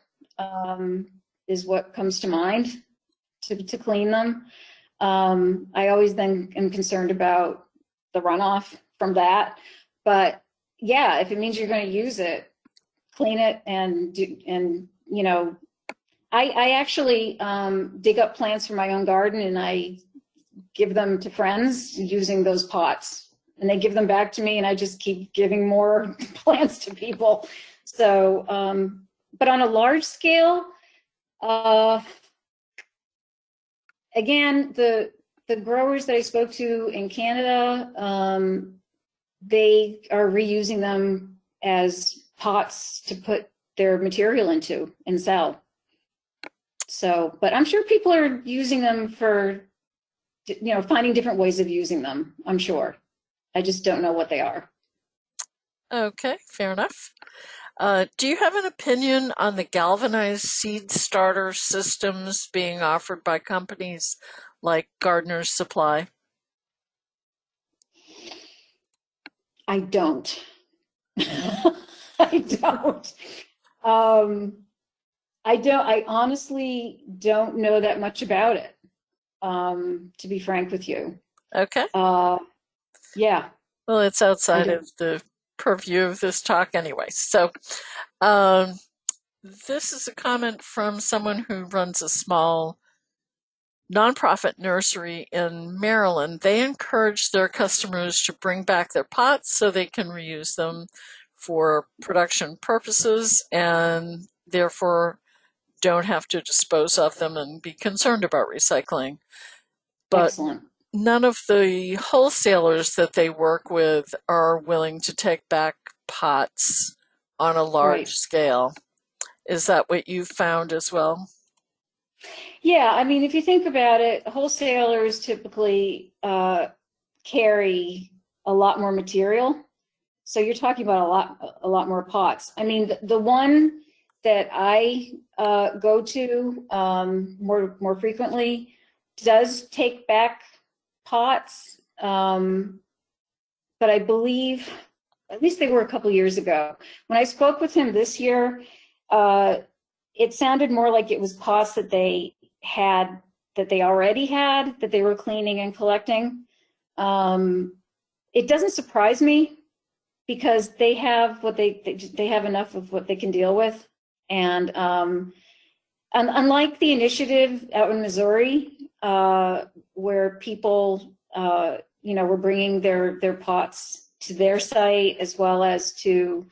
is what comes to mind to clean them. I always then am concerned about the runoff from that, but yeah, if it means you're going to use it, clean it I actually dig up plants from my own garden and I give them to friends using those pots, and they give them back to me, and I just keep giving more plants to people. So, but on a large scale, again, the growers that I spoke to in Canada, they are reusing them as pots to put their material into and sell. So, but I'm sure people are using them for, finding different ways of using them, I'm sure. I just don't know what they are. Okay, fair enough. Do you have an opinion on the galvanized seed starter systems being offered by companies like Gardener's Supply? I don't. I don't. I honestly don't know that much about it, to be frank with you. Okay. Yeah. Well, it's outside of the purview of this talk anyway. So this is a comment from someone who runs a small nonprofit nursery in Maryland. They encourage their customers to bring back their pots so they can reuse them for production purposes and therefore don't have to dispose of them and be concerned about recycling. But excellent. none of the wholesalers that they work with are willing to take back pots on a large Right. scale. Is that what you've found as well? Yeah, I mean, if you think about it, wholesalers typically carry a lot more material. So you're talking about a lot more pots. I mean, the one that I go to more frequently does take back pots, but I believe, at least they were a couple years ago. When I spoke with him this year, it sounded more like it was pots that they had, that they already had, that they were cleaning and collecting. It doesn't surprise me because they have what they have enough of what they can deal with. And unlike the initiative out in Missouri, where people, were bringing their pots to their site as well as to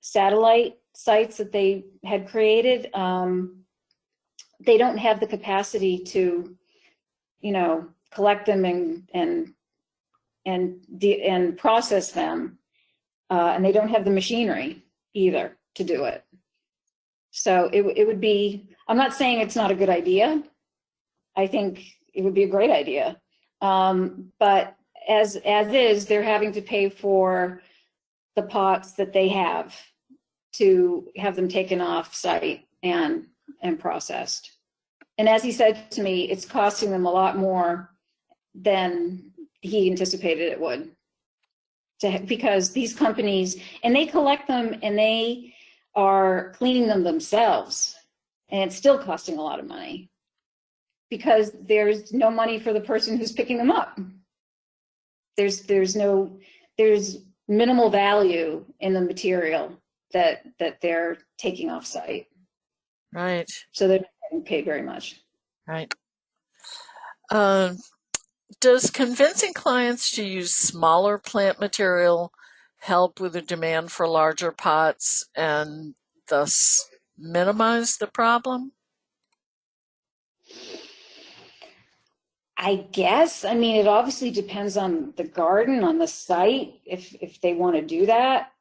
satellite sites that they had created, they don't have the capacity to, collect them and process them, and they don't have the machinery either to do it. So it would be, I'm not saying it's not a good idea. I think it would be a great idea. But as is, they're having to pay for the pots that they have to have them taken off site and processed. And as he said to me, it's costing them a lot more than he anticipated it would. Because these companies, and they collect them and they are cleaning them themselves, and it's still costing a lot of money because there's no money for the person who's picking them up. There's minimal value in the material that they're taking off site. Right. So they're not getting paid very much. Right. Does convincing clients to use smaller plant material help with the demand for larger pots and thus minimize the problem? I guess. I mean, it obviously depends on the garden, on the site, if they want to do that.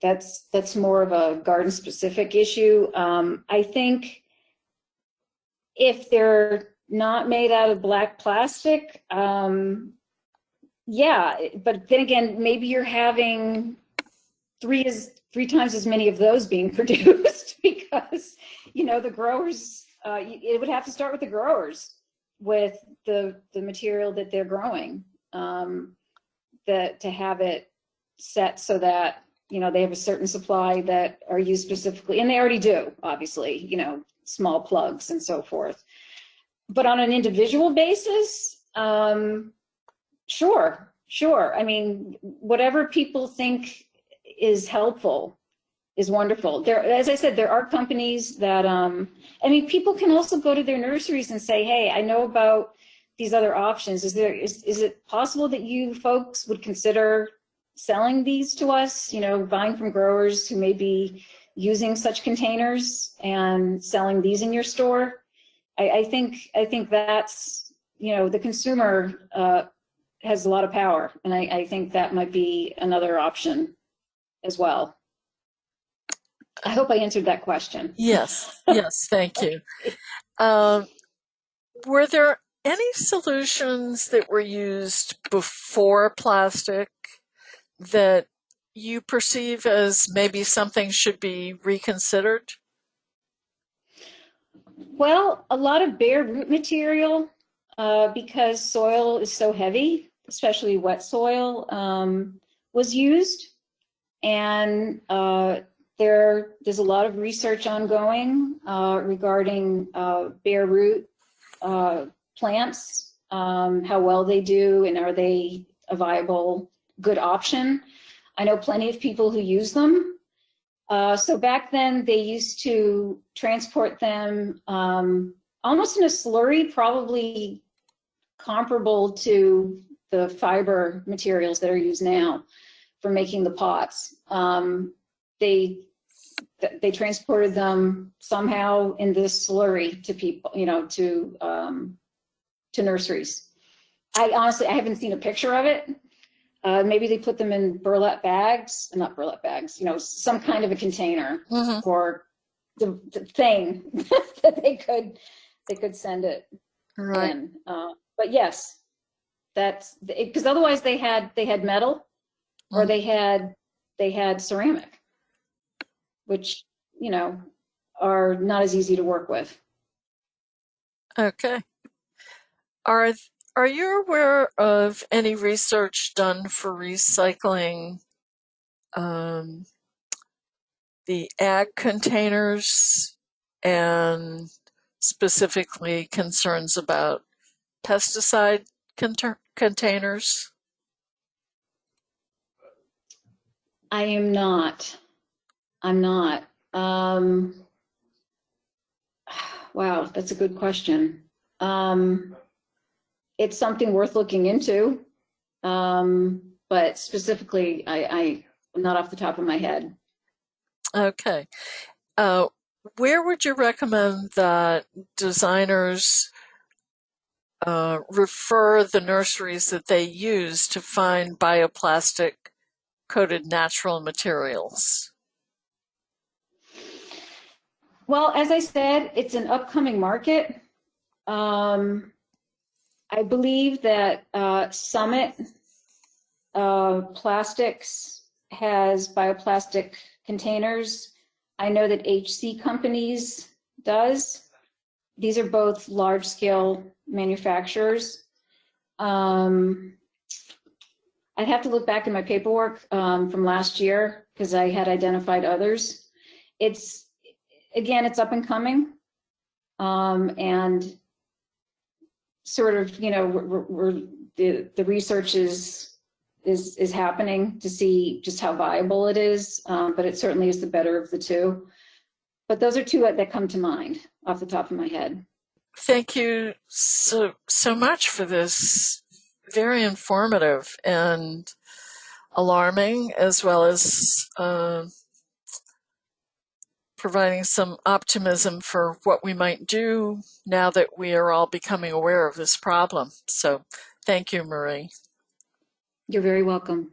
That's more of a garden specific issue. I think if they're not made out of black plastic, yeah, but then again, maybe you're having three times as many of those being produced because, the growers, it would have to start with the growers with the material that they're growing, that to have it set so that, they have a certain supply that are used specifically, and they already do, obviously, small plugs and so forth. But on an individual basis, sure. I mean, whatever people think is helpful is wonderful. There, as I said, there are companies that, people can also go to their nurseries and say, hey, I know about these other options. Is it possible that you folks would consider selling these to us, buying from growers who may be using such containers and selling these in your store? I think that's, the consumer has a lot of power, and I think that might be another option as well. I hope I answered that question. Yes, thank you. Were there any solutions that were used before plastic that you perceive as maybe something should be reconsidered? Well, a lot of bare root material, because soil is so heavy, especially wet soil, was used. And there's a lot of research ongoing regarding bare root plants, how well they do, and are they a viable, good option. I know plenty of people who use them. So back then they used to transport them almost in a slurry, probably comparable to the fiber materials that are used now for making the pots. They transported them somehow in this slurry to people, to nurseries. I honestly, I haven't seen a picture of it. Maybe they put them in burlap bags, not burlap bags, you know, some kind of a container Hmm. or the thing that they could send it Right. in. But yes, that's because otherwise they had metal or Mm. they had ceramic, which, you know, are not as easy to work with. Okay. Are are you aware of any research done for recycling um, the ag containers and specifically concerns about pesticide containers? I am not. I'm not. Um, wow, that's a good question. Um, it's something worth looking into, but specifically, I'm not off the top of my head. Okay. Uh, where would you recommend that designers refer the nurseries that they use to find bioplastic coated natural materials? Well, as I said, it's an upcoming market. Um, I believe that Summit Plastics has bioplastic containers. I know that HC Companies does. These are both large scale manufacturers. Um, I'd have to look back in my paperwork from last year because I had identified others. It's, again, it's up and coming. And sort of, you know, the research is happening to see just how viable it is, but it certainly is the better of the two. But those are two that come to mind off the top of my head. Thank you so much for this very informative and alarming, as well as providing some optimism for what we might do now that we are all becoming aware of this problem. So thank you, Marie. You're very welcome.